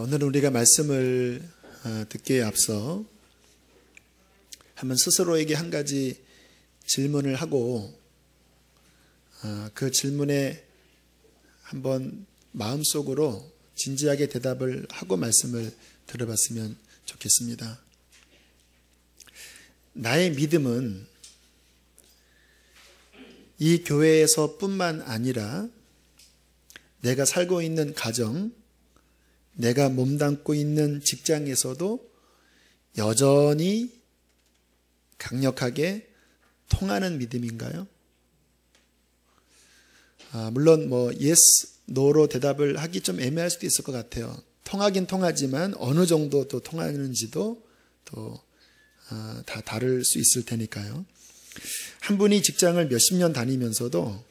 오늘 우리가 말씀을 듣기에 앞서 한번 스스로에게 한 가지 질문을 하고 그 질문에 한번 마음속으로 진지하게 대답을 하고 말씀을 들어봤으면 좋겠습니다. 나의 믿음은 이 교회에서 뿐만 아니라 내가 살고 있는 가정, 내가 몸담고 있는 직장에서도 여전히 강력하게 통하는 믿음인가요? 물론 yes, no로 대답을 하기 좀 애매할 수도 있을 것 같아요. 통하긴 통하지만 어느 정도 또 통하는지도 또 다 다를 수 있을 테니까요. 한 분이 직장을 몇십 년 다니면서도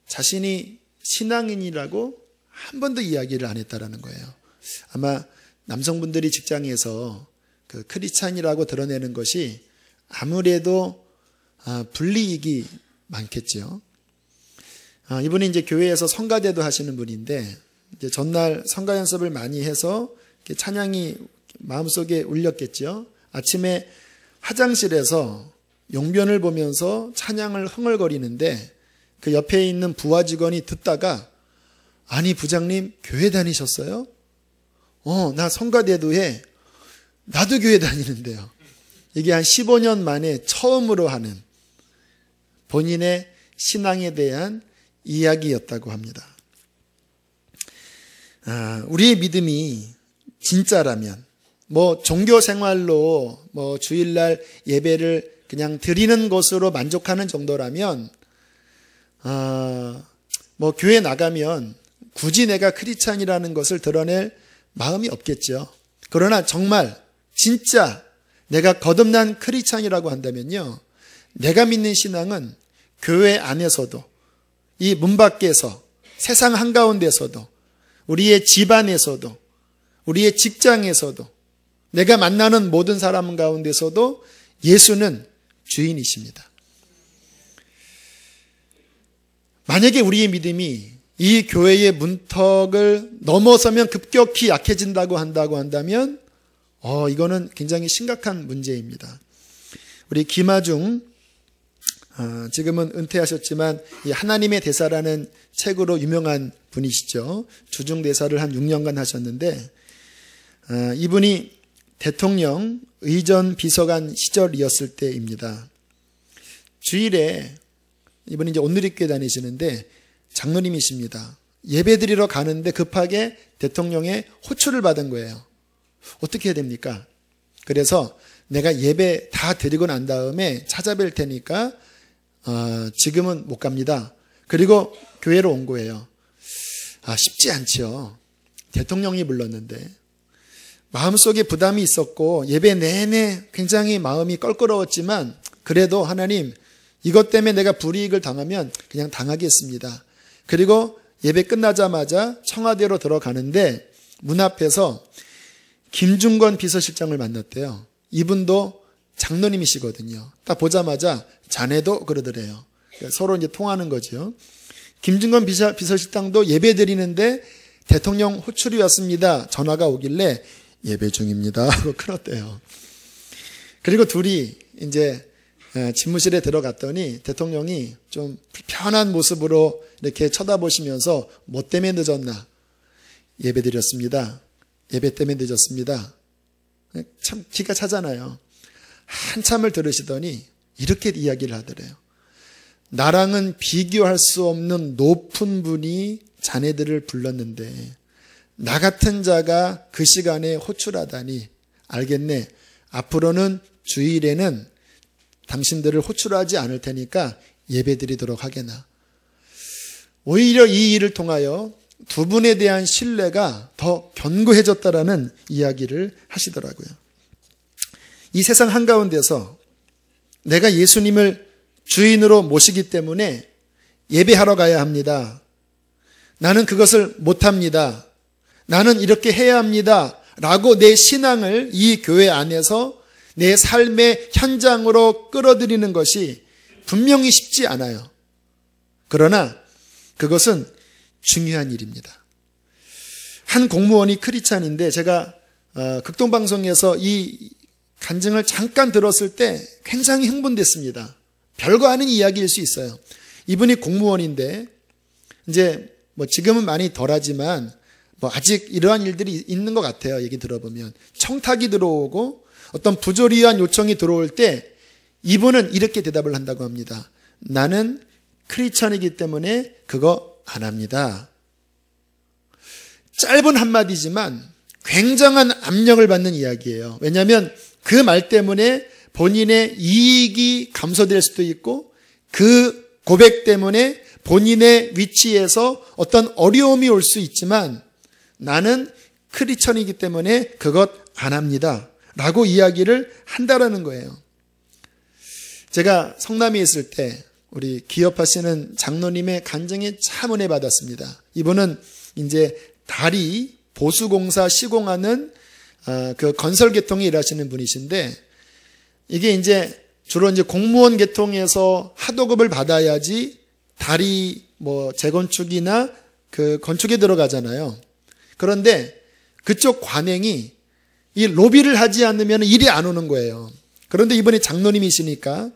자신이 신앙인이라고 한 번도 이야기를 안 했다라는 거예요. 아마 남성분들이 직장에서 그 크리스찬이라고 드러내는 것이 아무래도 불이익이 많겠죠. 이분이 이제 교회에서 성가대도 하시는 분인데 이제 전날 성가 연습을 많이 해서 찬양이 마음속에 울렸겠죠. 아침에 화장실에서 용변을 보면서 찬양을 흥얼거리는데 그 옆에 있는 부하 직원이 듣다가 아니 부장님 교회 다니셨어요? 나 성가대도 해. 나도 교회 다니는데요. 이게 한 15년 만에 처음으로 하는 본인의 신앙에 대한 이야기였다고 합니다. 우리의 믿음이 진짜라면 종교 생활로 주일날 예배를 그냥 드리는 것으로 만족하는 정도라면 교회 나가면 굳이 내가 크리스찬이라는 것을 드러낼 마음이 없겠죠. 그러나 정말 진짜 내가 거듭난 크리스찬이라고 한다면요, 내가 믿는 신앙은 교회 안에서도 이 문 밖에서 세상 한가운데서도 우리의 집안에서도 우리의 직장에서도 내가 만나는 모든 사람 가운데서도 예수는 주인이십니다. 만약에 우리의 믿음이 이 교회의 문턱을 넘어서면 급격히 약해진다고 한다면 이거는 굉장히 심각한 문제입니다. 우리 김아중 지금은 은퇴하셨지만 이 하나님의 대사라는 책으로 유명한 분이시죠. 주중대사를 한 6년간 하셨는데 이분이 대통령 의전 비서관 시절이었을 때입니다. 주일에 이분이 이제 온누리교회 다니시는데 장로님이십니다. 예배 드리러 가는데 급하게 대통령의 호출을 받은 거예요. 어떻게 해야 됩니까? 그래서 내가 예배 다 드리고 난 다음에 찾아뵐 테니까 지금은 못 갑니다. 그리고 교회로 온 거예요. 쉽지 않죠. 대통령이 불렀는데 마음속에 부담이 있었고 예배 내내 굉장히 마음이 껄끄러웠지만 그래도 하나님 이것 때문에 내가 불이익을 당하면 그냥 당하겠습니다. 그리고 예배 끝나자마자 청와대로 들어가는데 문 앞에서 김중건 비서실장을 만났대요. 이분도 장로님이시거든요. 딱 보자마자 자네도 그러더래요. 서로 이제 통하는 거죠. 김중건 비서실장도 예배 드리는데 대통령 호출이 왔습니다. 전화가 오길래 예배 중입니다 하고 끊었대요. 그리고 둘이 이제 집무실에 들어갔더니 대통령이 좀 불편한 모습으로 이렇게 쳐다보시면서 뭐 때문에 늦었나? 예배 드렸습니다. 예배 때문에 늦었습니다. 참 기가 차잖아요. 한참을 들으시더니 이렇게 이야기를 하더래요. 나랑은 비교할 수 없는 높은 분이 자네들을 불렀는데 나 같은 자가 그 시간에 호출하다니 알겠네. 앞으로는 주일에는 당신들을 호출하지 않을 테니까 예배드리도록 하게나. 오히려 이 일을 통하여 두 분에 대한 신뢰가 더 견고해졌다라는 이야기를 하시더라고요. 이 세상 한가운데서 내가 예수님을 주인으로 모시기 때문에 예배하러 가야 합니다. 나는 그것을 못합니다. 나는 이렇게 해야 합니다. 라고 내 신앙을 이 교회 안에서 내 삶의 현장으로 끌어들이는 것이 분명히 쉽지 않아요. 그러나 그것은 중요한 일입니다. 한 공무원이 크리스찬인데 제가 극동방송에서 이 간증을 잠깐 들었을 때 굉장히 흥분됐습니다. 별거 아닌 이야기일 수 있어요. 이분이 공무원인데 이제 뭐 지금은 많이 덜하지만 뭐 아직 이러한 일들이 있는 것 같아요. 얘기 들어보면 청탁이 들어오고 어떤 부조리한 요청이 들어올 때 이분은 이렇게 대답을 한다고 합니다. 나는 크리스천이기 때문에 그거 안 합니다. 짧은 한마디지만 굉장한 압력을 받는 이야기예요. 왜냐하면 그 말 때문에 본인의 이익이 감소될 수도 있고 그 고백 때문에 본인의 위치에서 어떤 어려움이 올 수 있지만 나는 크리스천이기 때문에 그것 안 합니다. 라고 이야기를 한다라는 거예요. 제가 성남에 있을 때 우리 기업하시는 장로님의 간증에 참 은혜 받았습니다. 이분은 이제 다리 보수공사 시공하는 그 건설 계통에 일하시는 분이신데 이게 이제 주로 이제 공무원 계통에서 하도급을 받아야지 다리 뭐 재건축이나 그 건축에 들어가잖아요. 그런데 그쪽 관행이 이 로비를 하지 않으면 일이 안 오는 거예요. 그런데 이번에 장로님이시니까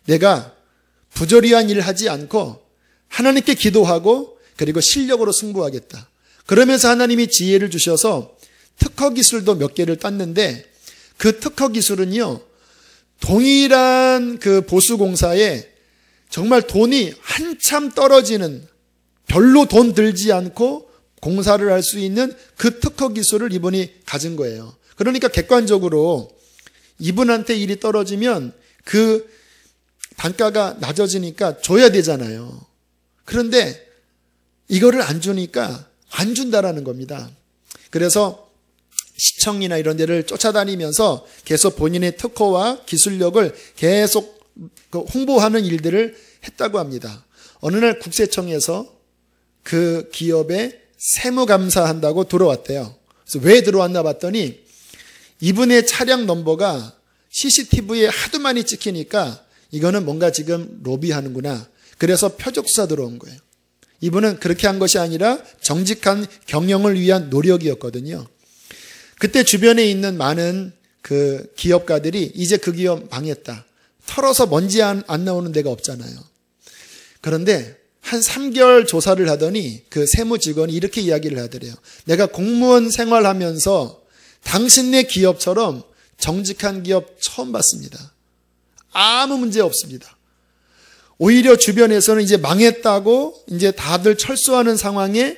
내가 부조리한 일을 하지 않고 하나님께 기도하고 그리고 실력으로 승부하겠다. 그러면서 하나님이 지혜를 주셔서 특허 기술도 몇 개를 땄는데 그 특허 기술은요, 동일한 그 보수공사에 정말 돈이 한참 떨어지는 별로 돈 들지 않고 공사를 할 수 있는 그 특허 기술을 이분이 가진 거예요. 그러니까 객관적으로 이분한테 일이 떨어지면 그 단가가 낮아지니까 줘야 되잖아요. 그런데 이거를 안 주니까 안 준다라는 겁니다. 그래서 시청이나 이런 데를 쫓아다니면서 계속 본인의 특허와 기술력을 계속 홍보하는 일들을 했다고 합니다. 어느 날 국세청에서 그 기업에 세무감사한다고 들어왔대요. 그래서 왜 들어왔나 봤더니 이분의 차량 넘버가 CCTV에 하도 많이 찍히니까 이거는 뭔가 지금 로비하는구나. 그래서 표적수사 들어온 거예요. 이분은 그렇게 한 것이 아니라 정직한 경영을 위한 노력이었거든요. 그때 주변에 있는 많은 그 기업가들이 이제 그 기업 망했다. 털어서 먼지 안 나오는 데가 없잖아요. 그런데 한 3개월 조사를 하더니 그 세무 직원이 이렇게 이야기를 하더래요. 내가 공무원 생활하면서 당신네 기업처럼 정직한 기업 처음 봤습니다. 아무 문제 없습니다. 오히려 주변에서는 이제 망했다고 이제 다들 철수하는 상황에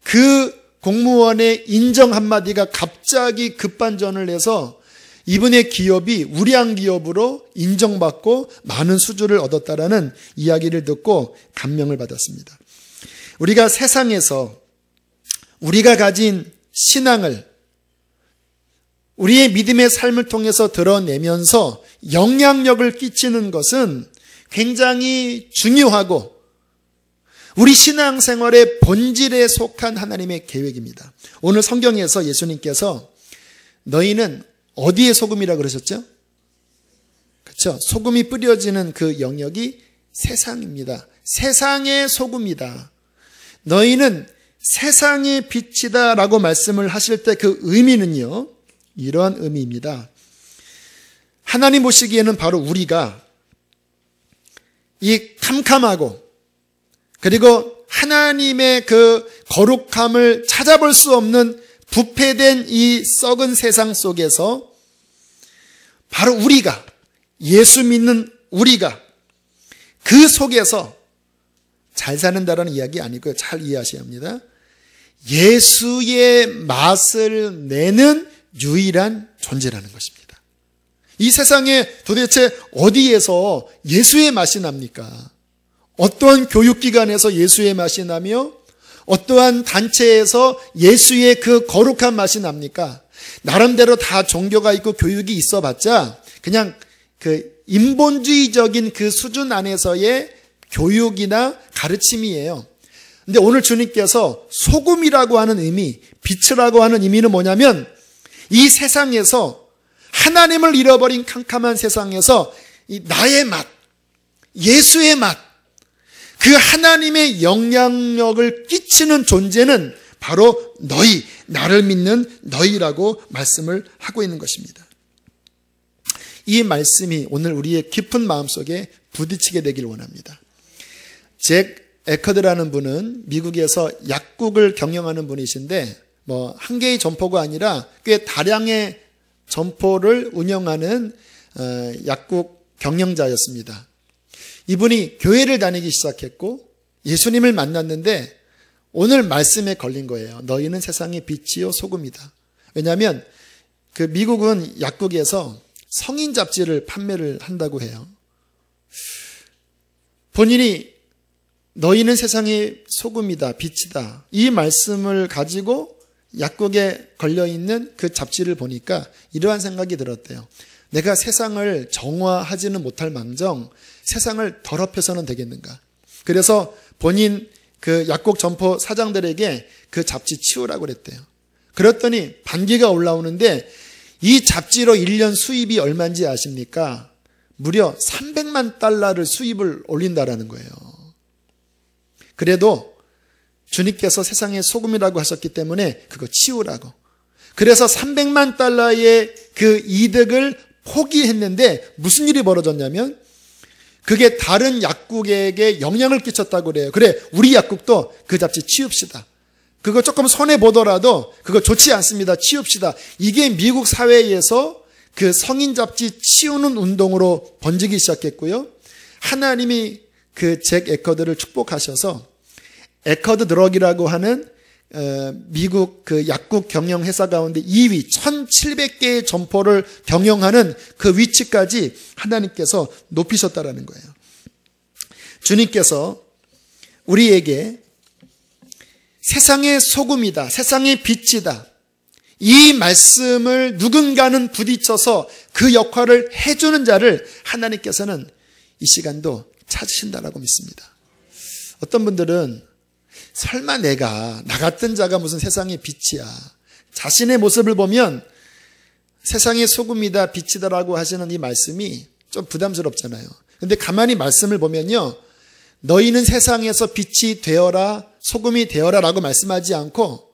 그 공무원의 인정 한마디가 갑자기 급반전을 해서 이분의 기업이 우량 기업으로 인정받고 많은 수주를 얻었다라는 이야기를 듣고 감명을 받았습니다. 우리가 세상에서 우리가 가진 신앙을 우리의 믿음의 삶을 통해서 드러내면서 영향력을 끼치는 것은 굉장히 중요하고 우리 신앙생활의 본질에 속한 하나님의 계획입니다. 오늘 성경에서 예수님께서 너희는 어디에 소금이라 그러셨죠? 그렇죠? 소금이 뿌려지는 그 영역이 세상입니다. 세상의 소금이다. 너희는 세상의 빛이다 라고 말씀을 하실 때 그 의미는요, 이러한 의미입니다. 하나님 보시기에는 바로 우리가 이 캄캄하고 그리고 하나님의 그 거룩함을 찾아볼 수 없는 부패된 이 썩은 세상 속에서 바로 우리가, 예수 믿는 우리가 그 속에서 잘 사는다라는 이야기 아니고요. 잘 이해하셔야 합니다. 예수의 맛을 내는 유일한 존재라는 것입니다. 이 세상에 도대체 어디에서 예수의 맛이 납니까? 어떠한 교육기관에서 예수의 맛이 나며 어떠한 단체에서 예수의 그 거룩한 맛이 납니까? 나름대로 다 종교가 있고 교육이 있어봤자 그냥 그 인본주의적인 그 수준 안에서의 교육이나 가르침이에요. 근데 오늘 주님께서 소금이라고 하는 의미, 빛이라고 하는 의미는 뭐냐면 이 세상에서 하나님을 잃어버린 캄캄한 세상에서 이 나의 맛, 예수의 맛, 그 하나님의 영향력을 끼치는 존재는 바로 너희, 나를 믿는 너희라고 말씀을 하고 있는 것입니다. 이 말씀이 오늘 우리의 깊은 마음속에 부딪히게 되길 원합니다. 잭 에커드라는 분은 미국에서 약국을 경영하는 분이신데 한 개의 점포가 아니라 꽤 다량의 점포를 운영하는 약국 경영자였습니다. 이분이 교회를 다니기 시작했고 예수님을 만났는데 오늘 말씀에 걸린 거예요. 너희는 세상의 빛이요 소금이다. 왜냐하면 그 미국은 약국에서 성인 잡지를 판매를 한다고 해요. 본인이 너희는 세상의 소금이다, 빛이다. 이 말씀을 가지고 약국에 걸려있는 그 잡지를 보니까 이러한 생각이 들었대요. 내가 세상을 정화하지는 못할 망정 세상을 더럽혀서는 되겠는가. 그래서 본인 그 약국 점포 사장들에게 그 잡지 치우라고 그랬대요. 그랬더니 반기가 올라오는데 이 잡지로 1년 수입이 얼마인지 아십니까? 무려 300만 달러를 수입을 올린다라는 거예요. 그래도 주님께서 세상의 소금이라고 하셨기 때문에 그거 치우라고. 그래서 300만 달러의 그 이득을 포기했는데 무슨 일이 벌어졌냐면 그게 다른 약국에게 영향을 끼쳤다고 그래요. 그래, 우리 약국도 그 잡지 치웁시다. 그거 조금 손해보더라도 그거 좋지 않습니다. 치웁시다. 이게 미국 사회에서 그 성인 잡지 치우는 운동으로 번지기 시작했고요. 하나님이 그 잭 에커드를 축복하셔서 에커드 드럭이라고 하는 미국 그 약국 경영 회사 가운데 2위 1700개의 점포를 경영하는 그 위치까지 하나님께서 높이셨다라는 거예요. 주님께서 우리에게 세상의 소금이다, 세상의 빛이다. 이 말씀을 누군가는 부딪혀서 그 역할을 해주는 자를 하나님께서는 이 시간도 찾으신다라고 믿습니다. 어떤 분들은 설마 나 같은 자가 무슨 세상의 빛이야. 자신의 모습을 보면 세상의 소금이다, 빛이다라고 하시는 이 말씀이 좀 부담스럽잖아요. 근데 가만히 말씀을 보면요. 너희는 세상에서 빛이 되어라, 소금이 되어라 라고 말씀하지 않고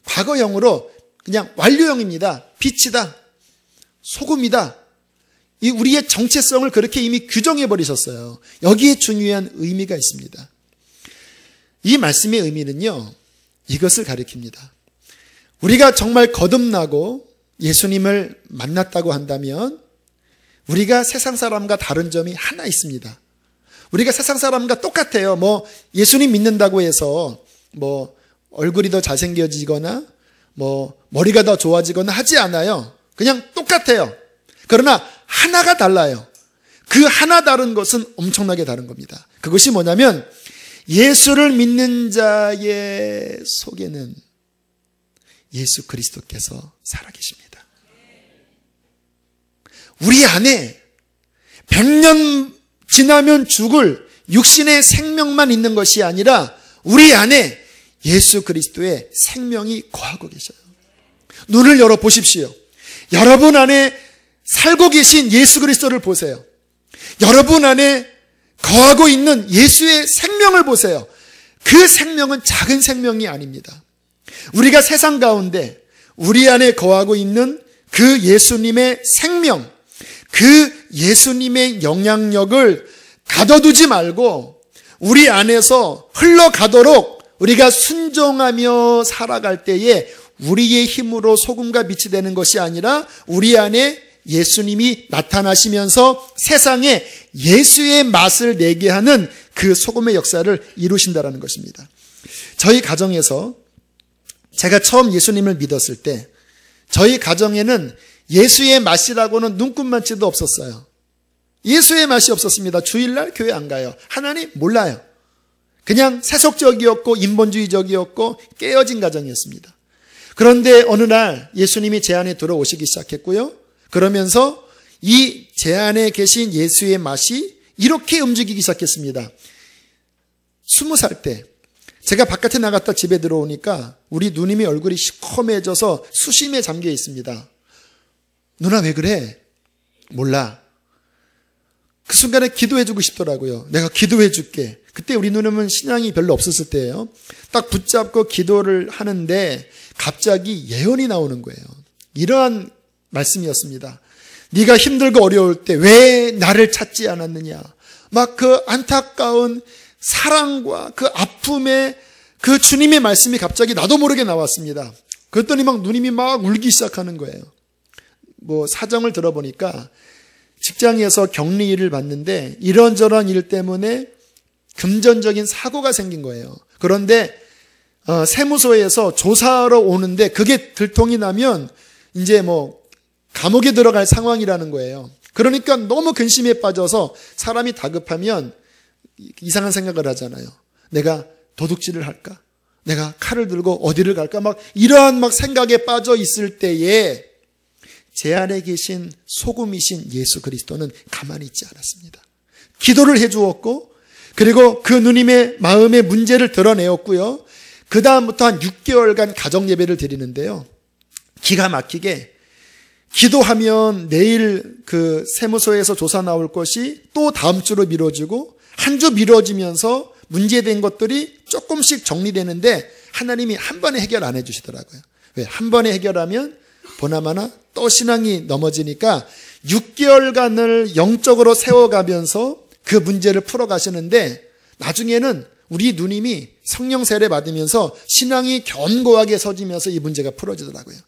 과거형으로 그냥 완료형입니다. 빛이다, 소금이다. 이 우리의 정체성을 그렇게 이미 규정해 버리셨어요. 여기에 중요한 의미가 있습니다. 이 말씀의 의미는요, 이것을 가리킵니다. 우리가 정말 거듭나고 예수님을 만났다고 한다면 우리가 세상 사람과 다른 점이 하나 있습니다. 우리가 세상 사람과 똑같아요. 예수님 믿는다고 해서 얼굴이 더 잘생겨지거나 머리가 더 좋아지거나 하지 않아요. 그냥 똑같아요. 그러나 하나가 달라요. 그 하나 다른 것은 엄청나게 다른 겁니다. 그것이 뭐냐면 예수를 믿는 자의 속에는 예수 그리스도께서 살아계십니다. 우리 안에 100년 지나면 죽을 육신의 생명만 있는 것이 아니라 우리 안에 예수 그리스도의 생명이 거하고 계셔요. 눈을 열어 보십시오. 여러분 안에 살고 계신 예수 그리스도를 보세요. 여러분 안에 거하고 있는 예수의 생명을 보세요. 그 생명은 작은 생명이 아닙니다. 우리가 세상 가운데 우리 안에 거하고 있는 그 예수님의 생명, 그 예수님의 영향력을 가둬두지 말고 우리 안에서 흘러가도록 우리가 순종하며 살아갈 때에 우리의 힘으로 소금과 빛이 되는 것이 아니라 우리 안에 예수님이 나타나시면서 세상에 예수의 맛을 내게 하는 그 소금의 역사를 이루신다는 것입니다. 저희 가정에서 제가 처음 예수님을 믿었을 때 저희 가정에는 예수의 맛이라고는 눈꼽만치도 없었어요. 예수의 맛이 없었습니다. 주일날 교회 안 가요. 하나님 몰라요. 그냥 세속적이었고 인본주의적이었고 깨어진 가정이었습니다. 그런데 어느 날 예수님이 제 안에 들어오시기 시작했고요. 그러면서 이 제 안에 계신 예수의 맛이 이렇게 움직이기 시작했습니다. 20살 때 제가 바깥에 나갔다 집에 들어오니까 우리 누님의 얼굴이 시커매져서 수심에 잠겨 있습니다. 누나 왜 그래? 몰라. 그 순간에 기도해주고 싶더라고요. 내가 기도해줄게. 그때 우리 누님은 신앙이 별로 없었을 때예요. 딱 붙잡고 기도를 하는데 갑자기 예언이 나오는 거예요. 이러한 말씀이었습니다. 네가 힘들고 어려울 때 왜 나를 찾지 않았느냐. 막 그 안타까운 사랑과 그 아픔의 그 주님의 말씀이 갑자기 나도 모르게 나왔습니다. 그랬더니 막 누님이 막 울기 시작하는 거예요. 뭐 사정을 들어보니까 직장에서 격리 일을 받는데 이런저런 일 때문에 금전적인 사고가 생긴 거예요. 그런데 세무서에서 조사하러 오는데 그게 들통이 나면 이제 뭐 감옥에 들어갈 상황이라는 거예요. 그러니까 너무 근심에 빠져서 사람이 다급하면 이상한 생각을 하잖아요. 내가 도둑질을 할까? 내가 칼을 들고 어디를 갈까? 막 이러한 막 생각에 빠져 있을 때에 제 안에 계신 소금이신 예수 그리스도는 가만히 있지 않았습니다. 기도를 해주었고, 그리고 그 누님의 마음의 문제를 드러내었고요. 그 다음부터 한 6개월간 가정 예배를 드리는데요. 기가 막히게 기도하면 내일 그 세무서에서 조사 나올 것이 또 다음 주로 미뤄지고 한 주 미뤄지면서 문제된 것들이 조금씩 정리되는데 하나님이 한 번에 해결 안 해주시더라고요. 왜? 한 번에 해결하면 보나마나 또 신앙이 넘어지니까 6개월간을 영적으로 세워가면서 그 문제를 풀어가시는데 나중에는 우리 누님이 성령 세례 받으면서 신앙이 견고하게 서지면서 이 문제가 풀어지더라고요.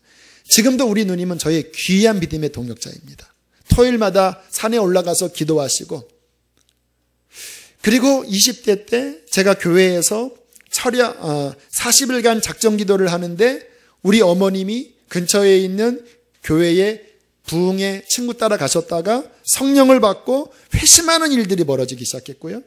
지금도 우리 누님은 저의 귀한 믿음의 동역자입니다. 토요일마다 산에 올라가서 기도하시고, 그리고 20대 때 제가 교회에서 40일간 작정 기도를 하는데 우리 어머님이 근처에 있는 교회에 부흥회 친구 따라 가셨다가 성령을 받고 회심하는 일들이 벌어지기 시작했고요.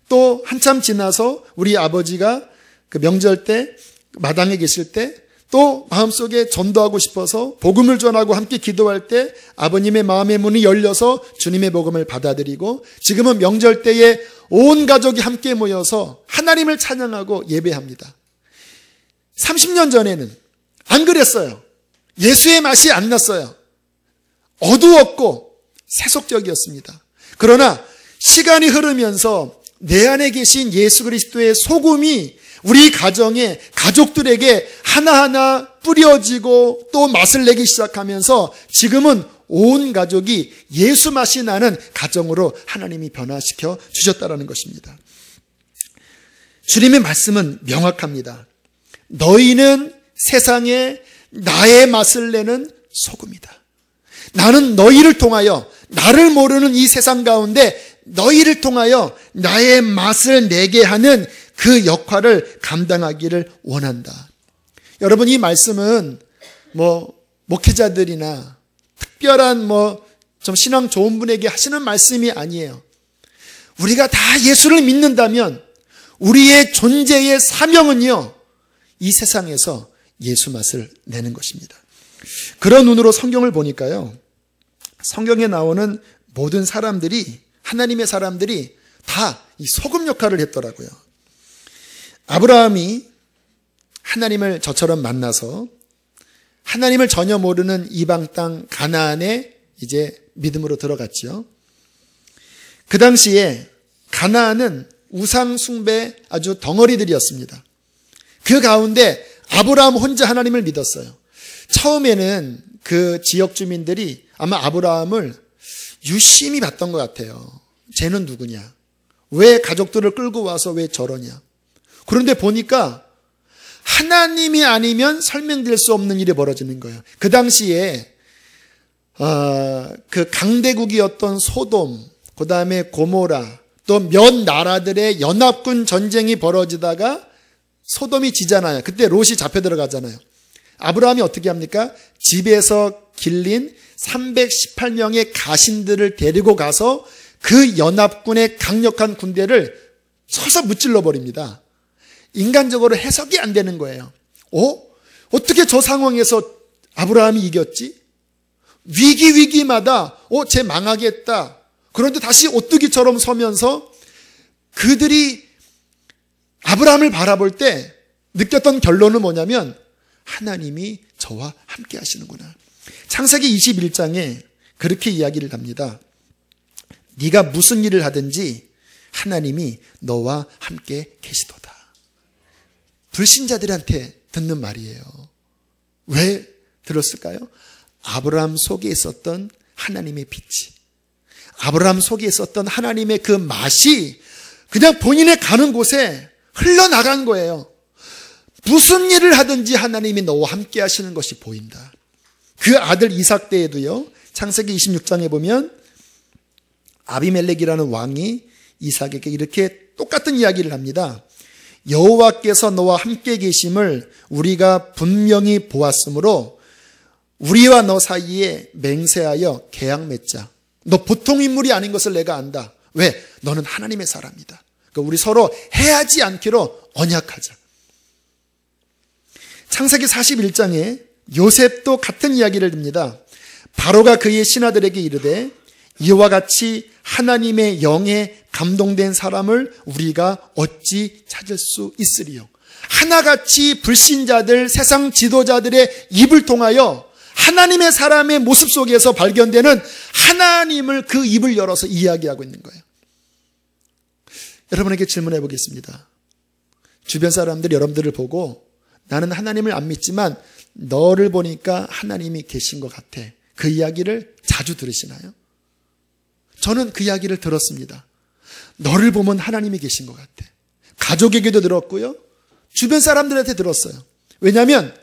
또 한참 지나서 우리 아버지가 그 명절 때 마당에 계실 때 또 마음속에 전도하고 싶어서 복음을 전하고 함께 기도할 때 아버님의 마음의 문이 열려서 주님의 복음을 받아들이고, 지금은 명절 때에 온 가족이 함께 모여서 하나님을 찬양하고 예배합니다. 30년 전에는 안 그랬어요. 예수의 맛이 안 났어요. 어두웠고 세속적이었습니다. 그러나 시간이 흐르면서 내 안에 계신 예수 그리스도의 소금이 우리 가정에, 가족들에게 하나하나 뿌려지고 또 맛을 내기 시작하면서 지금은 온 가족이 예수 맛이 나는 가정으로 하나님이 변화시켜 주셨다는 것입니다. 주님의 말씀은 명확합니다. 너희는 세상에 나의 맛을 내는 소금이다. 나는 너희를 통하여, 나를 모르는 이 세상 가운데 너희를 통하여 나의 맛을 내게 하는 그 역할을 감당하기를 원한다. 여러분, 이 말씀은 목회자들이나 특별한 좀 신앙 좋은 분에게 하시는 말씀이 아니에요. 우리가 다 예수를 믿는다면 우리의 존재의 사명은요, 이 세상에서 예수 맛을 내는 것입니다. 그런 눈으로 성경을 보니까요, 성경에 나오는 모든 사람들이, 하나님의 사람들이 다 이 소금 역할을 했더라고요. 아브라함이 하나님을 저처럼 만나서 하나님을 전혀 모르는 이방 땅 가나안에 이제 믿음으로 들어갔죠. 그 당시에 가나안은 우상 숭배 아주 덩어리들이었습니다. 그 가운데 아브라함 혼자 하나님을 믿었어요. 처음에는 그 지역 주민들이 아마 아브라함을 유심히 봤던 것 같아요. 쟤는 누구냐? 왜 가족들을 끌고 와서 왜 저러냐? 그런데 보니까 하나님이 아니면 설명될 수 없는 일이 벌어지는 거예요. 그 당시에 그 강대국이었던 소돔, 그 다음에 고모라, 또 몇 나라들의 연합군 전쟁이 벌어지다가 소돔이 지잖아요. 그때 롯이 잡혀 들어가잖아요. 아브라함이 어떻게 합니까? 집에서 길린 318명의 가신들을 데리고 가서 그 연합군의 강력한 군대를 쳐서 무찔러 버립니다. 인간적으로 해석이 안 되는 거예요. 어떻게 저 상황에서 아브라함이 이겼지? 위기마다 쟤 망하겠다. 그런데 다시 오뚜기처럼 서면서 그들이 아브라함을 바라볼 때 느꼈던 결론은 뭐냐면 하나님이 저와 함께 하시는구나. 창세기 21장에 그렇게 이야기를 합니다. 네가 무슨 일을 하든지 하나님이 너와 함께 계시도다. 불신자들한테 듣는 말이에요. 왜 들었을까요? 아브라함 속에 있었던 하나님의 빛이, 아브라함 속에 있었던 하나님의 그 맛이 그냥 본인의 가는 곳에 흘러나간 거예요. 무슨 일을 하든지 하나님이 너와 함께 하시는 것이 보인다. 그 아들 이삭 때에도요, 창세기 26장에 보면 아비멜렉이라는 왕이 이삭에게 이렇게 똑같은 이야기를 합니다. 여호와께서 너와 함께 계심을 우리가 분명히 보았으므로 우리와 너 사이에 맹세하여 계약 맺자. 너 보통 인물이 아닌 것을 내가 안다. 왜? 너는 하나님의 사람이다. 그러니까 우리 서로 해하지 않기로 언약하자. 창세기 41장에 요셉도 같은 이야기를 듭니다. 바로가 그의 신하들에게 이르되 이와 같이 하나님의 영에 감동된 사람을 우리가 어찌 찾을 수 있으리요. 하나같이 불신자들, 세상 지도자들의 입을 통하여 하나님의 사람의 모습 속에서 발견되는 하나님을 그 입을 열어서 이야기하고 있는 거예요. 여러분에게 질문해 보겠습니다. 주변 사람들이 여러분들을 보고 나는 하나님을 안 믿지만 너를 보니까 하나님이 계신 것 같아. 그 이야기를 자주 들으시나요? 저는 그 이야기를 들었습니다. 너를 보면 하나님이 계신 것 같아. 가족에게도 들었고요. 주변 사람들한테 들었어요. 왜냐하면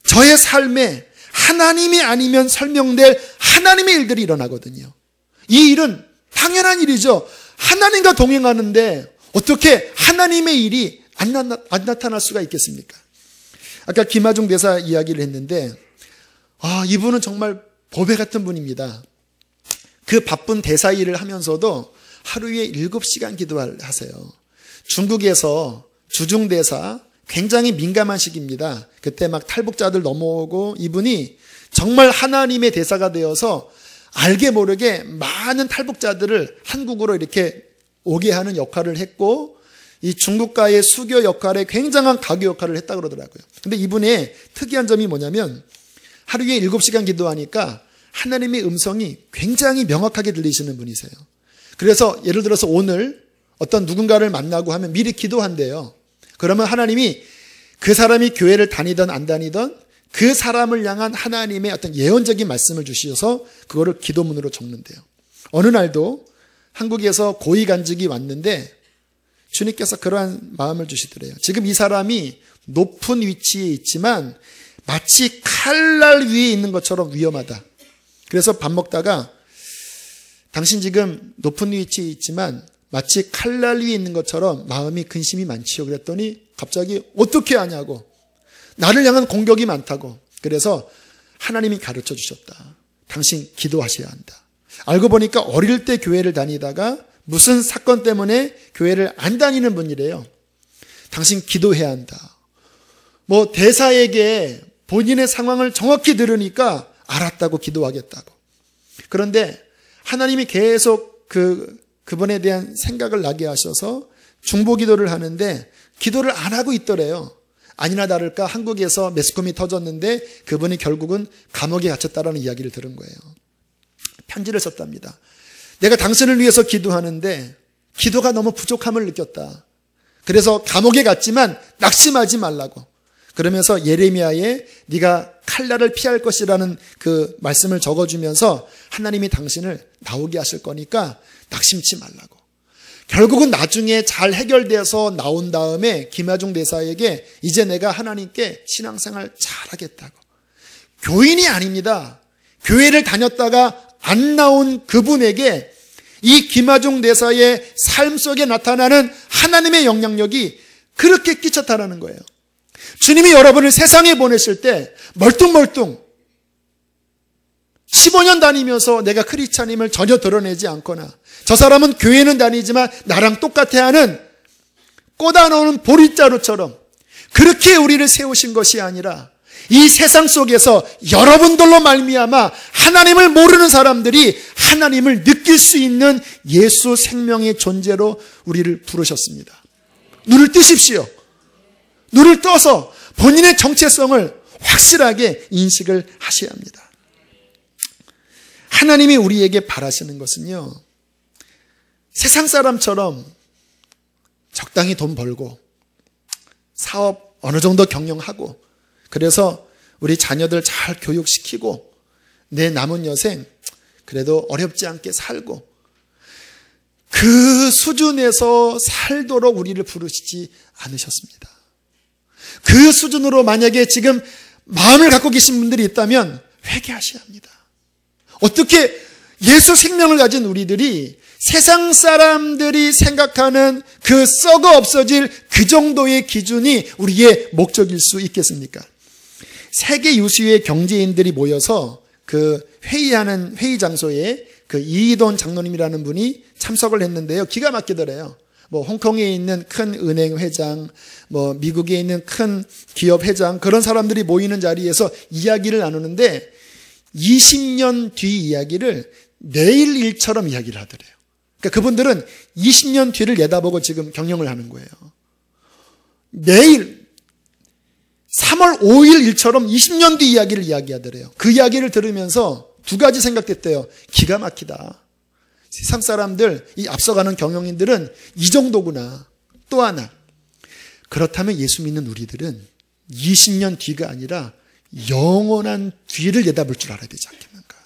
저의 삶에 하나님이 아니면 설명될 하나님의 일들이 일어나거든요. 이 일은 당연한 일이죠. 하나님과 동행하는데 어떻게 하나님의 일이 안 나타날 수가 있겠습니까? 아까 김하중 대사 이야기를 했는데 이분은 정말 보배 같은 분입니다. 그 바쁜 대사 일을 하면서도 하루에 7시간 기도하세요. 중국에서 주중대사 굉장히 민감한 시기입니다. 그때 막 탈북자들 넘어오고 이분이 정말 하나님의 대사가 되어서 알게 모르게 많은 탈북자들을 한국으로 이렇게 오게 하는 역할을 했고 이 중국과의 수교 역할에 굉장한 가교 역할을 했다고 그러더라고요. 근데 이분의 특이한 점이 뭐냐면 하루에 7시간 기도하니까 하나님의 음성이 굉장히 명확하게 들리시는 분이세요. 그래서 예를 들어서 오늘 어떤 누군가를 만나고 하면 미리 기도한대요. 그러면 하나님이 그 사람이 교회를 다니든 안 다니든 그 사람을 향한 하나님의 어떤 예언적인 말씀을 주셔서 그거를 기도문으로 적는데요. 어느 날도 한국에서 고위간직이 왔는데 주님께서 그러한 마음을 주시더래요. 지금 이 사람이 높은 위치에 있지만 마치 칼날 위에 있는 것처럼 위험하다. 그래서 밥 먹다가 당신 지금 높은 위치에 있지만 마치 칼날 위에 있는 것처럼 마음이 근심이 많지요. 그랬더니 갑자기 어떻게 하냐고. 나를 향한 공격이 많다고. 그래서 하나님이 가르쳐 주셨다. 당신 기도하셔야 한다. 알고 보니까 어릴 때 교회를 다니다가 무슨 사건 때문에 교회를 안 다니는 분이래요. 당신 기도해야 한다. 뭐 대사에게 본인의 상황을 정확히 들으니까 알았다고 기도하겠다고. 그런데 하나님이 계속 그분에 대한 생각을 나게 하셔서 중보기도를 하는데 기도를 안 하고 있더래요. 아니나 다를까 한국에서 매스컴이 터졌는데 그분이 결국은 감옥에 갇혔다라는 이야기를 들은 거예요. 편지를 썼답니다. 내가 당신을 위해서 기도하는데 기도가 너무 부족함을 느꼈다. 그래서 감옥에 갔지만 낙심하지 말라고. 그러면서 예레미야에 네가 칼날을 피할 것이라는 그 말씀을 적어주면서 하나님이 당신을 나오게 하실 거니까 낙심치 말라고. 결국은 나중에 잘 해결돼서 나온 다음에 김하중 대사에게 이제 내가 하나님께 신앙생활 잘하겠다고. 교인이 아닙니다. 교회를 다녔다가 안 나온 그분에게 이 김하중 대사의 삶 속에 나타나는 하나님의 영향력이 그렇게 끼쳤다라는 거예요. 주님이 여러분을 세상에 보내실 때 멀뚱멀뚱 15년 다니면서 내가 크리스찬임을 전혀 드러내지 않거나 저 사람은 교회는 다니지만 나랑 똑같아 하는 꽂아놓은 보릿자루처럼 그렇게 우리를 세우신 것이 아니라 이 세상 속에서 여러분들로 말미암아 하나님을 모르는 사람들이 하나님을 느낄 수 있는 예수 생명의 존재로 우리를 부르셨습니다. 눈을 뜨십시오. 눈을 떠서 본인의 정체성을 확실하게 인식을 하셔야 합니다. 하나님이 우리에게 바라시는 것은요, 세상 사람처럼 적당히 돈 벌고 사업 어느 정도 경영하고 그래서 우리 자녀들 잘 교육시키고 내 남은 여생 그래도 어렵지 않게 살고 그 수준에서 살도록 우리를 부르시지 않으셨습니다. 그 수준으로 만약에 지금 마음을 갖고 계신 분들이 있다면 회개하셔야 합니다. 어떻게 예수 생명을 가진 우리들이 세상 사람들이 생각하는 그 썩어 없어질 그 정도의 기준이 우리의 목적일 수 있겠습니까? 세계 유수의 경제인들이 모여서 그 회의하는 회의 장소에 그 이이돈 장로님이라는 분이 참석을 했는데요. 기가 막히더래요. 뭐 홍콩에 있는 큰 은행 회장, 뭐 미국에 있는 큰 기업 회장 그런 사람들이 모이는 자리에서 이야기를 나누는데 20년 뒤 이야기를 내일 일처럼 이야기를 하더래요. 그러니까 그분들은 20년 뒤를 내다보고 지금 경영을 하는 거예요. 내일 3월 5일 일처럼 20년 뒤 이야기를 이야기하더래요. 그 이야기를 들으면서 두 가지 생각했대요. 기가 막히다. 세상 사람들, 이 앞서가는 경영인들은 이 정도구나. 또 하나, 그렇다면 예수 믿는 우리들은 20년 뒤가 아니라 영원한 뒤를 내다볼 줄 알아야 되지 않겠는가.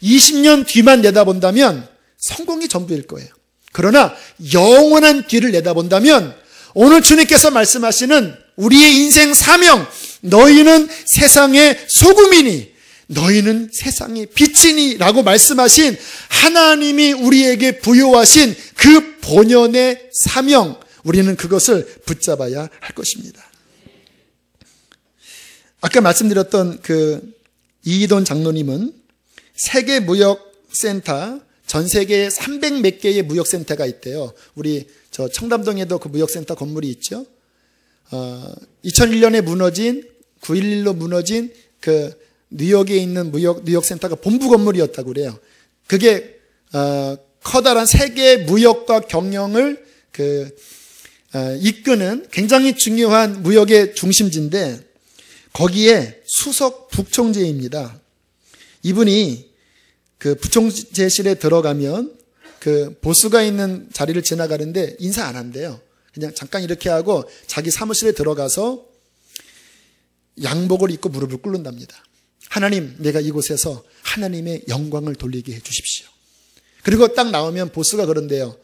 20년 뒤만 내다본다면 성공이 전부일 거예요. 그러나 영원한 뒤를 내다본다면 오늘 주님께서 말씀하시는 우리의 인생 사명, 너희는 세상의 소금이니 너희는 세상의 빛이니 라고 말씀하신 하나님이 우리에게 부여하신 그 본연의 사명, 우리는 그것을 붙잡아야 할 것입니다. 아까 말씀드렸던 그 이이돈 장로님은 세계무역센터, 전 세계에 300 몇 개의 무역센터가 있대요. 우리 저 청담동에도 그 무역센터 건물이 있죠. 2001년에 무너진 9.11로 무너진 그 뉴욕에 있는 뉴욕센터가 본부 건물이었다고 그래요. 그게 커다란 세계 무역과 경영을 이끄는 굉장히 중요한 무역의 중심지인데 거기에 수석 부총재입니다. 이분이 그 부총재실에 들어가면 그 보수가 있는 자리를 지나가는데 인사 안 한대요. 그냥 잠깐 이렇게 하고 자기 사무실에 들어가서 양복을 입고 무릎을 꿇는답니다. 하나님, 내가 이곳에서 하나님의 영광을 돌리게 해 주십시오. 그리고 딱 나오면 보스가 그런대요.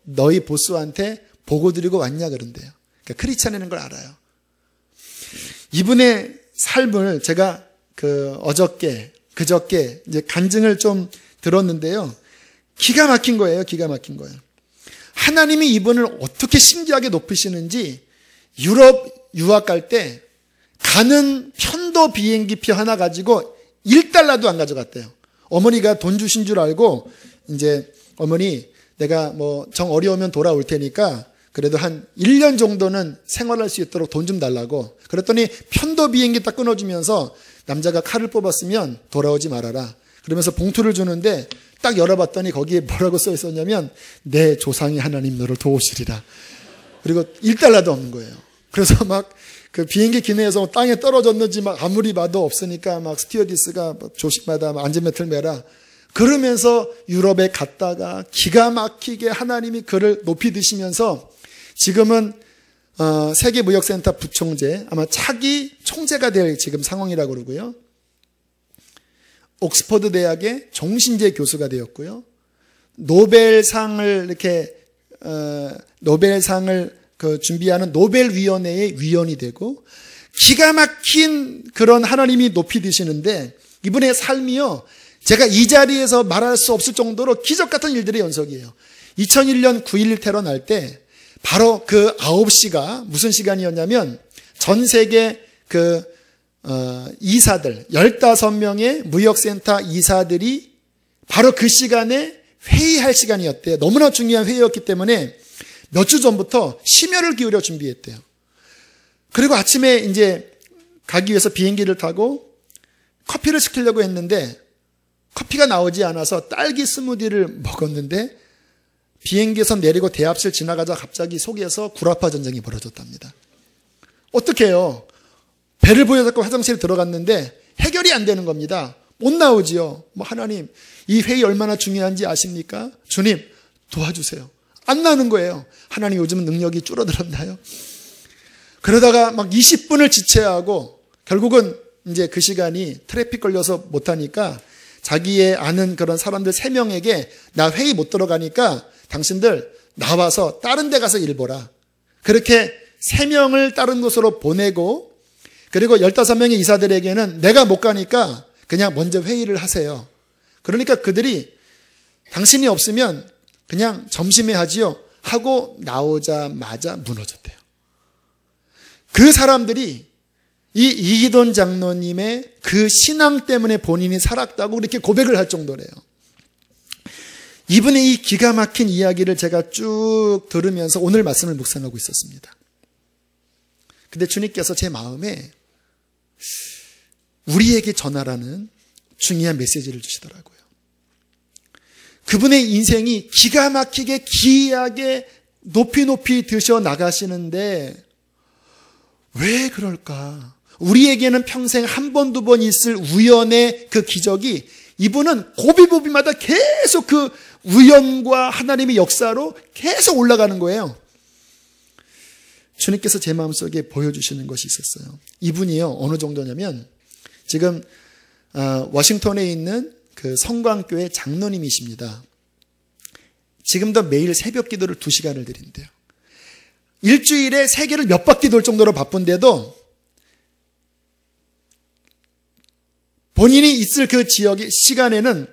너희 보스한테 보고 드리고 왔냐 그런대요. 그러니까 크리스찬이라는 걸 알아요. 이분의 삶을 제가 그저께 이제 간증을 좀 들었는데요. 기가 막힌 거예요. 기가 막힌 거예요. 하나님이 이분을 어떻게 신기하게 높이시는지 유럽 유학 갈 때 가는 편도 비행기표 하나 가지고 1달러도 안 가져갔대요. 어머니가 돈 주신 줄 알고 이제 어머니 내가 뭐 정 어려우면 돌아올 테니까 그래도 한 1년 정도는 생활할 수 있도록 돈 좀 달라고. 그랬더니 편도 비행기 딱 끊어주면서 남자가 칼을 뽑았으면 돌아오지 말아라. 그러면서 봉투를 주는데 딱 열어봤더니 거기에 뭐라고 써 있었냐면 내 조상의 하나님 너를 도우시리라. 그리고 1달러도 없는 거예요. 그래서 막 그 비행기 기내에서 땅에 떨어졌는지 막 아무리 봐도 없으니까 막 스튜어디스가 조식마다 안전벨트를 매라. 그러면서 유럽에 갔다가 기가 막히게 하나님이 그를 높이 드시면서 지금은 세계무역센터 부총재, 아마 차기 총재가 될 지금 상황이라고 그러고요. 옥스퍼드 대학의 종신제 교수가 되었고요. 노벨상을 준비하는 노벨위원회의 위원이 되고 기가 막힌 그런 하나님이 높이 드시는데 이분의 삶이요. 제가 이 자리에서 말할 수 없을 정도로 기적 같은 일들의 연속이에요. 2001년 9.11 테러 날 때 바로 그 9시가 무슨 시간이었냐면 전 세계 이사들 15명의 무역센터 이사들이 바로 그 시간에 회의할 시간이었대요. 너무나 중요한 회의였기 때문에 몇 주 전부터 심혈을 기울여 준비했대요. 그리고 아침에 이제 가기 위해서 비행기를 타고 커피를 시키려고 했는데 커피가 나오지 않아서 딸기 스무디를 먹었는데 비행기에서 내리고 대합실 지나가자 갑자기 속에서 구라파 전쟁이 벌어졌답니다. 어떻게 해요? 배를 보여잡고 화장실에 들어갔는데 해결이 안 되는 겁니다. 못 나오지요. 하나님, 이 회의 얼마나 중요한지 아십니까? 주님, 도와주세요. 안 나는 거예요. 하나님 요즘은 능력이 줄어들었나요? 그러다가 막 20분을 지체하고 결국은 이제 그 시간이 트래픽 걸려서 못하니까 자기의 아는 그런 사람들 3명에게 나 회의 못 들어가니까 당신들 나와서 다른 데 가서 일 보라. 그렇게 3명을 다른 곳으로 보내고 그리고 15명의 이사들에게는 내가 못 가니까 그냥 먼저 회의를 하세요. 그러니까 그들이 당신이 없으면 그냥 점심에 하지요 하고 나오자마자 무너졌대요. 그 사람들이 이 이기돈 장로님의 그 신앙 때문에 본인이 살았다고 이렇게 고백을 할 정도래요. 이분의 이 기가 막힌 이야기를 제가 쭉 들으면서 오늘 말씀을 묵상하고 있었습니다. 근데 주님께서 제 마음에 우리에게 전하라는 중요한 메시지를 주시더라고요. 그분의 인생이 기가 막히게 기이하게 높이 드셔 나가시는데 왜 그럴까? 우리에게는 평생 한 번, 두 번 있을 우연의 그 기적이 이분은 고비고비마다 계속 그 우연과 하나님의 역사로 계속 올라가는 거예요. 주님께서 제 마음속에 보여주시는 것이 있었어요. 이분이요, 어느 정도냐면 지금 워싱턴에 있는 그 성광교회 장로님이십니다. 지금도 매일 새벽 기도를 2시간을 드린대요. 일주일에 3개를 몇 바퀴 돌 정도로 바쁜데도 본인이 있을 그 지역의 시간에는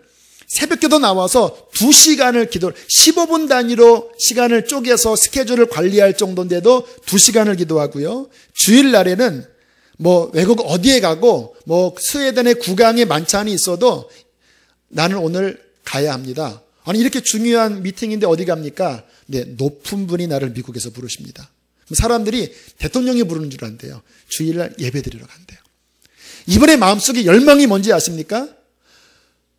새벽기도 나와서 2시간을 기도를 15분 단위로 시간을 쪼개서 스케줄을 관리할 정도인데도 2시간을 기도하고요. 주일날에는 뭐 외국 어디에 가고 뭐 스웨덴의 국왕의 만찬이 있어도 나는 오늘 가야 합니다. 아니 이렇게 중요한 미팅인데 어디 갑니까? 네, 높은 분이 나를 미국에서 부르십니다. 사람들이 대통령이 부르는 줄 안대요. 주일날 예배드리러 간대요. 이분의 마음속에 열망이 뭔지 아십니까?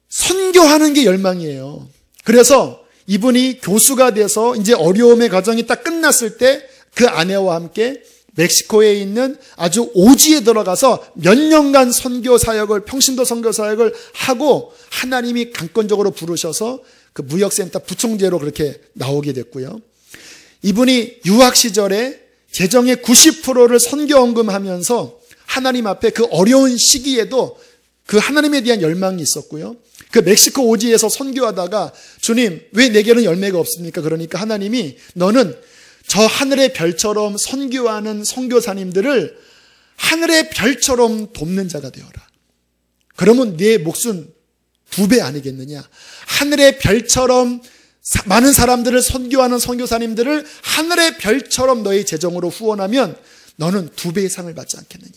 선교하는 게 열망이에요. 그래서 이분이 교수가 돼서 이제 어려움의 과정이 딱 끝났을 때 그 아내와 함께 멕시코에 있는 아주 오지에 들어가서 몇 년간 선교 사역을, 평신도 선교 사역을 하고 하나님이 강권적으로 부르셔서 그 무역센터 부총재로 그렇게 나오게 됐고요. 이분이 유학 시절에 재정의 90%를 선교헌금하면서 하나님 앞에 그 어려운 시기에도 그 하나님에 대한 열망이 있었고요. 그 멕시코 오지에서 선교하다가 주님 왜 내게는 열매가 없습니까? 그러니까 하나님이 너는 저 하늘의 별처럼 선교하는 선교사님들을 하늘의 별처럼 돕는 자가 되어라. 그러면 네 몫은 2배 아니겠느냐? 하늘의 별처럼 많은 사람들을 선교하는 선교사님들을 하늘의 별처럼 너의 재정으로 후원하면 너는 2배의 상을 받지 않겠느냐?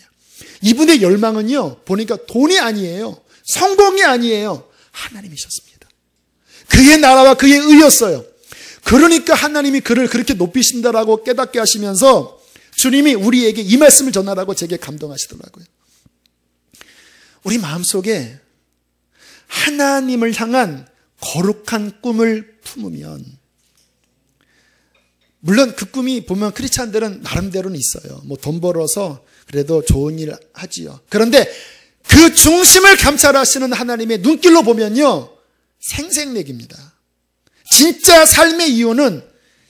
이분의 열망은요, 보니까 돈이 아니에요. 성공이 아니에요. 하나님이셨습니다. 그의 나라와 그의 의였어요. 그러니까 하나님이 그를 그렇게 높이신다라고 깨닫게 하시면서 주님이 우리에게 이 말씀을 전하라고 제게 감동하시더라고요. 우리 마음속에 하나님을 향한 거룩한 꿈을 품으면, 물론 그 꿈이 보면 크리스찬들은 나름대로는 있어요. 뭐 돈 벌어서 그래도 좋은 일 하지요. 그런데 그 중심을 감찰하시는 하나님의 눈길로 보면요, 생색내기입니다. 진짜 삶의 이유는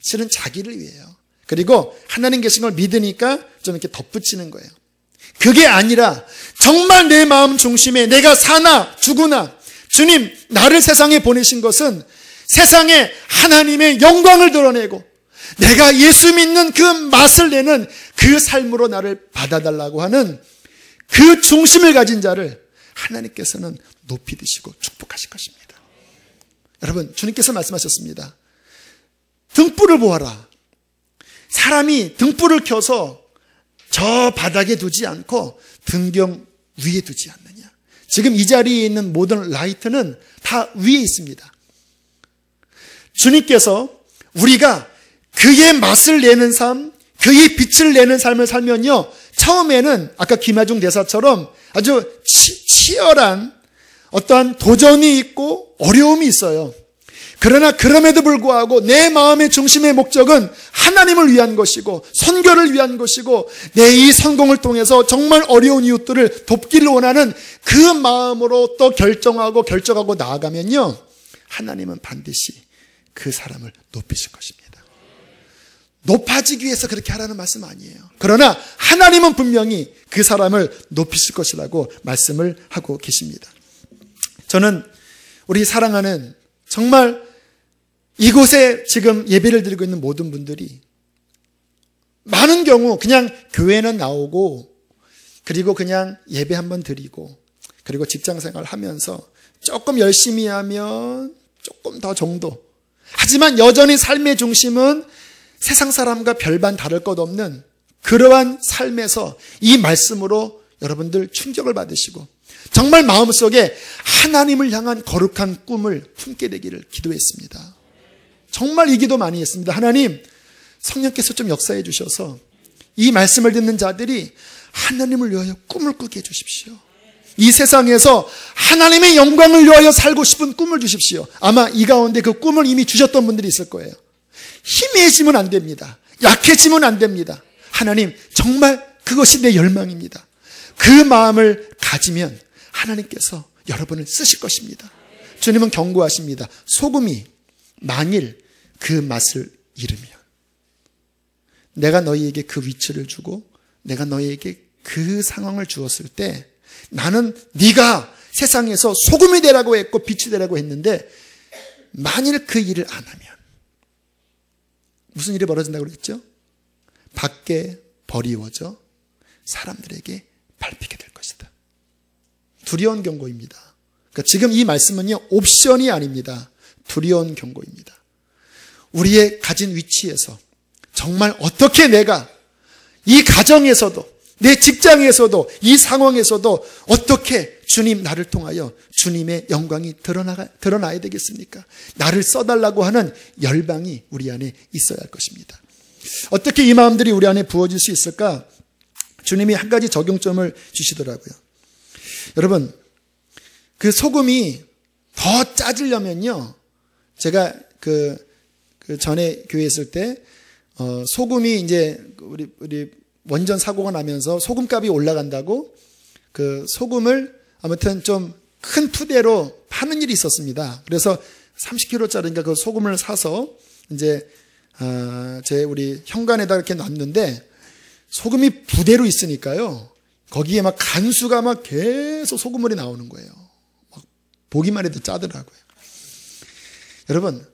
실은 자기를 위해요. 그리고 하나님 계신 걸 믿으니까 좀 이렇게 덧붙이는 거예요. 그게 아니라 정말 내 마음 중심에 내가 사나 죽으나 주님 나를 세상에 보내신 것은 세상에 하나님의 영광을 드러내고 내가 예수 믿는 그 맛을 내는 그 삶으로 나를 받아달라고 하는 그 중심을 가진 자를 하나님께서는 높이 드시고 축복하실 것입니다. 여러분, 주님께서 말씀하셨습니다. 등불을 보아라. 사람이 등불을 켜서 저 바닥에 두지 않고 등경 위에 두지 않느냐. 지금 이 자리에 있는 모든 라이트는 다 위에 있습니다. 주님께서 우리가 그의 맛을 내는 삶, 그의 빛을 내는 삶을 살면요, 처음에는 아까 김하중 대사처럼 아주 치열한 어떠한 도전이 있고 어려움이 있어요. 그러나 그럼에도 불구하고 내 마음의 중심의 목적은 하나님을 위한 것이고 선교를 위한 것이고 내 이 성공을 통해서 정말 어려운 이웃들을 돕기를 원하는 그 마음으로 또 결정하고 나아가면요, 하나님은 반드시 그 사람을 높이실 것입니다. 높아지기 위해서 그렇게 하라는 말씀 아니에요. 그러나 하나님은 분명히 그 사람을 높이실 것이라고 말씀을 하고 계십니다. 저는 우리 사랑하는 정말 이곳에 지금 예배를 드리고 있는 모든 분들이 많은 경우 그냥 교회는 나오고 그리고 그냥 예배 한번 드리고 그리고 직장생활 하면서 조금 열심히 하면 조금 더 정도, 하지만 여전히 삶의 중심은 세상 사람과 별반 다를 것 없는 그러한 삶에서 이 말씀으로 여러분들 충격을 받으시고 정말 마음속에 하나님을 향한 거룩한 꿈을 품게 되기를 기도했습니다. 정말 이 기도 많이 했습니다. 하나님, 성령께서 좀 역사해 주셔서 이 말씀을 듣는 자들이 하나님을 위하여 꿈을 꾸게 해주십시오. 이 세상에서 하나님의 영광을 위하여 살고 싶은 꿈을 주십시오. 아마 이 가운데 그 꿈을 이미 주셨던 분들이 있을 거예요. 희미해지면 안 됩니다. 약해지면 안 됩니다. 하나님, 정말 그것이 내 열망입니다. 그 마음을 가지면 하나님께서 여러분을 쓰실 것입니다. 주님은 경고하십니다. 소금이 만일 그 맛을 잃으면 내가 너희에게 그 위치를 주고 내가 너희에게 그 상황을 주었을 때 나는 네가 세상에서 소금이 되라고 했고 빛이 되라고 했는데 만일 그 일을 안 하면 무슨 일이 벌어진다고 그랬죠? 밖에 버리워져 사람들에게 밟히게 될 것이다. 두려운 경고입니다. 그러니까 지금 이 말씀은요, 옵션이 아닙니다. 두려운 경고입니다. 우리의 가진 위치에서 정말 어떻게 내가 이 가정에서도 내 직장에서도 이 상황에서도 어떻게 주님 나를 통하여 주님의 영광이 드러나야 되겠습니까? 나를 써달라고 하는 열방이 우리 안에 있어야 할 것입니다. 어떻게 이 마음들이 우리 안에 부어질 수 있을까? 주님이 한 가지 적용점을 주시더라고요. 여러분, 그 소금이 더 짜지려면요, 제가 그 전에 교회에 있을 때 소금이 이제 우리 원전 사고가 나면서 소금값이 올라간다고 그 소금을 아무튼 좀 큰 푸대로 파는 일이 있었습니다. 그래서 30kg짜리인가 그 소금을 사서 이제 제 우리 현관에다 이렇게 놨는데 소금이 부대로 있으니까요. 거기에 막 간수가 막 계속 소금물이 나오는 거예요. 막 보기만 해도 짜더라고요. 여러분,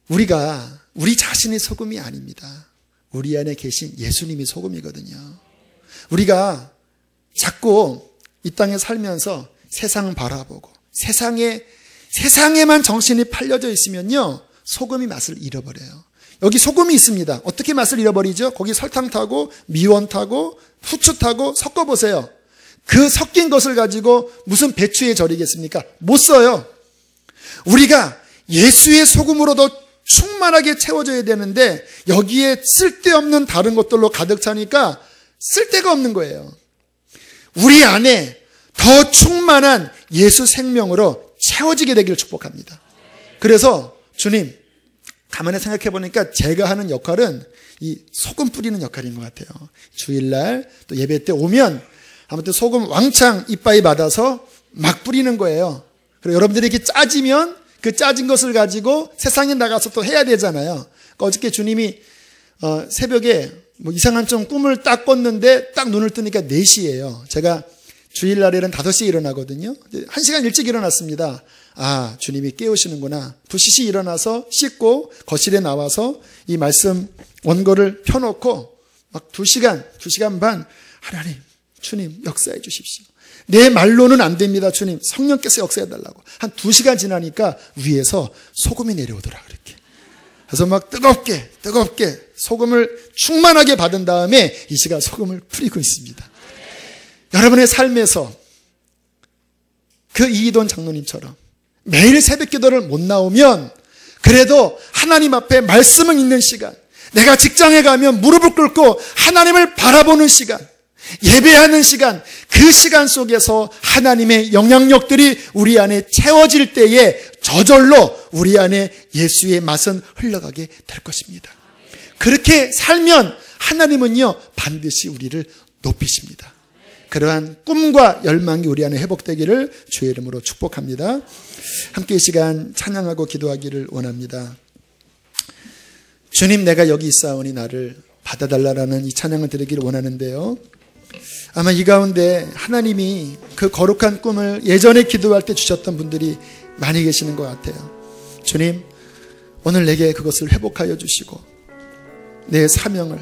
우리가 우리 자신이 소금이 아닙니다. 우리 안에 계신 예수님이 소금이거든요. 우리가 자꾸 이 땅에 살면서 세상 바라보고 세상에만 정신이 팔려져 있으면요, 소금이 맛을 잃어버려요. 여기 소금이 있습니다. 어떻게 맛을 잃어버리죠? 거기 설탕 타고 미원 타고 후추 타고 섞어보세요. 그 섞인 것을 가지고 무슨 배추에 절이겠습니까? 못 써요. 우리가 예수의 소금으로도 충만하게 채워져야 되는데 여기에 쓸데없는 다른 것들로 가득 차니까 쓸데가 없는 거예요. 우리 안에 더 충만한 예수 생명으로 채워지게 되기를 축복합니다. 그래서 주님, 가만히 생각해 보니까 제가 하는 역할은 이 소금 뿌리는 역할인 것 같아요. 주일날 또 예배 때 오면 아무튼 소금 왕창 이빠이 받아서 막 뿌리는 거예요. 그리고 여러분들이 이렇게 짜지면 그 짜진 것을 가지고 세상에 나가서 또 해야 되잖아요. 그러니까 어저께 주님이 새벽에 뭐 이상한 좀 꿈을 딱 꿨는데 딱 눈을 뜨니까 4시예요. 제가 주일날에는 5시에 일어나거든요. 1시간 일찍 일어났습니다. 아, 주님이 깨우시는구나. 부시시 일어나서 씻고 거실에 나와서 이 말씀 원고를 펴놓고 막 2시간 반, 하나님, 주님 역사해 주십시오. 내 말로는 안 됩니다. 주님, 성령께서 역사해 달라고. 한 2시간 지나니까 위에서 소금이 내려오더라, 그렇게. 그래서 막 뜨겁게 소금을 충만하게 받은 다음에 이 시간 소금을 뿌리고 있습니다. 여러분의 삶에서 그 이기돈 장로님처럼 매일 새벽 기도를 못 나오면 그래도 하나님 앞에 말씀을 읽는 시간, 내가 직장에 가면 무릎을 꿇고 하나님을 바라보는 시간, 예배하는 시간, 그 시간 속에서 하나님의 영향력들이 우리 안에 채워질 때에 저절로 우리 안에 예수의 맛은 흘러가게 될 것입니다. 그렇게 살면 하나님은요, 반드시 우리를 높이십니다. 그러한 꿈과 열망이 우리 안에 회복되기를 주의 이름으로 축복합니다. 함께 이 시간 찬양하고 기도하기를 원합니다. 주님, 내가 여기 있사오니 나를 받아달라라는 이 찬양을 드리기를 원하는데요. 아마 이 가운데 하나님이 그 거룩한 꿈을 예전에 기도할 때 주셨던 분들이 많이 계시는 것 같아요. 주님, 오늘 내게 그것을 회복하여 주시고 내 사명을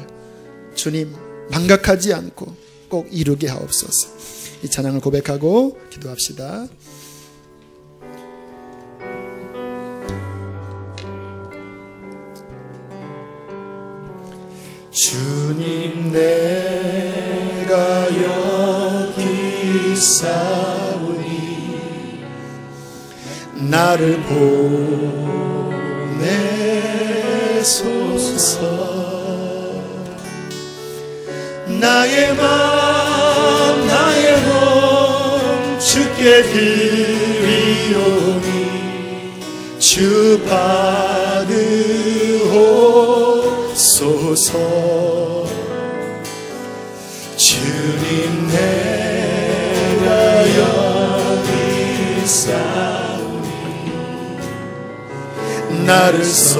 주님 망각하지 않고 꼭 이루게 하옵소서. 이 찬양을 고백하고 기도합시다. 주님, 내가 여기 있사오니 나를 보내소서. 나의 맘 나의 몸 주께 드리오니 주 받으옵소서. 주님, 내가 여기 있사오니 나를 써